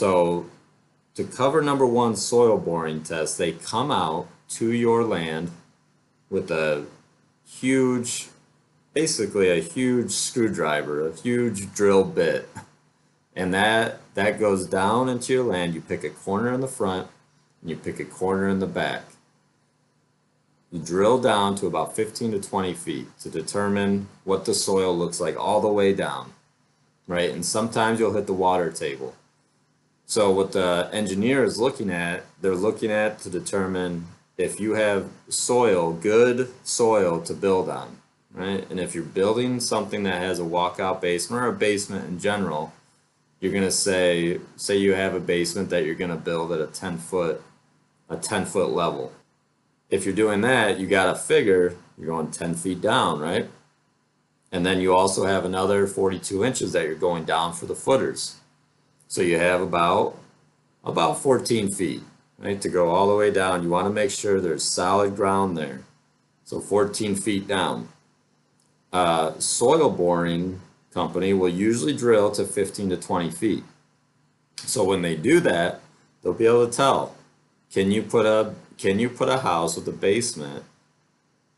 So to cover number one soil boring test, they come out to your land with a huge, basically a huge screwdriver, a huge drill bit. And that goes down into your land. You pick a corner in the front and you pick a corner in the back. You drill down to about 15 to 20 feet to determine what the soil looks like all the way down, right? And sometimes you'll hit the water table. So what the engineer is looking at, they're looking at to determine if you have soil, good soil to build on, right? And if you're building something that has a walkout basement or a basement in general, you're gonna say you have a basement that you're gonna build at a 10 foot level. If you're doing that, you gotta figure you're going 10 feet down, right? And then you also have another 42 inches that you're going down for the footers. So you have about 14 feet, right, to go all the way down. You want to make sure there's solid ground there. So 14 feet down. Soil boring company will usually drill to 15 to 20 feet. So when they do that, they'll be able to tell, can you put a house with a basement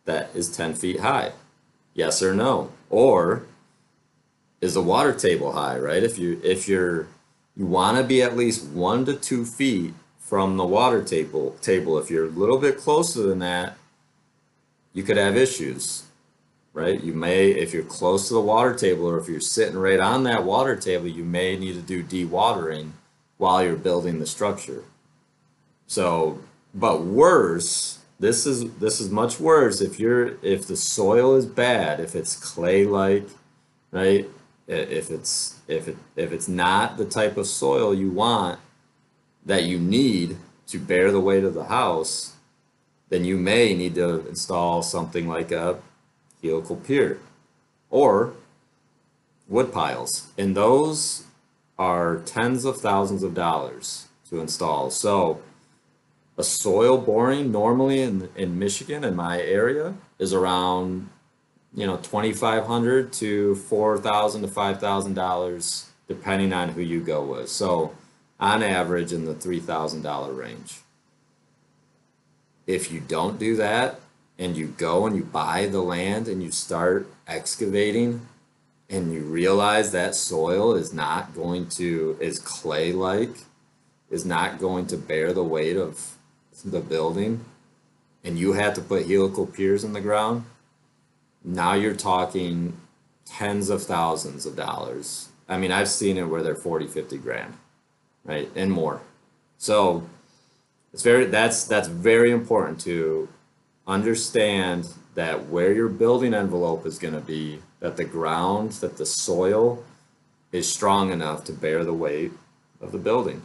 that is 10 feet high? Yes or no? Or is the water table high, right? If you want to be at least 1 to 2 feet from the water table. If you're a little bit closer than that, you could have issues, right? You may, if you're close to the water table or if you're sitting right on that water table, you may need to do dewatering while you're building the structure. So, but worse, this is much worse if the soil is bad, if it's clay-like, right? If it's not the type of soil you want that you need to bear the weight of the house, then you may need to install something like a helical pier or wood piles, and those are tens of thousands of dollars to install. So a soil boring normally in Michigan, in my area, is around $2,500 to $4,000 to $5,000 depending on who you go with. So on average in the $3,000 range. If you don't do that and you go and you buy the land and you start excavating and you realize that soil is clay-like, is not going to bear the weight of the building, and you have to put helical piers in the ground, now you're talking tens of thousands of dollars. I mean, I've seen it where they're 40, 50 grand, right? And more. So that's very important to understand that where your building envelope is going to be, that the soil is strong enough to bear the weight of the building.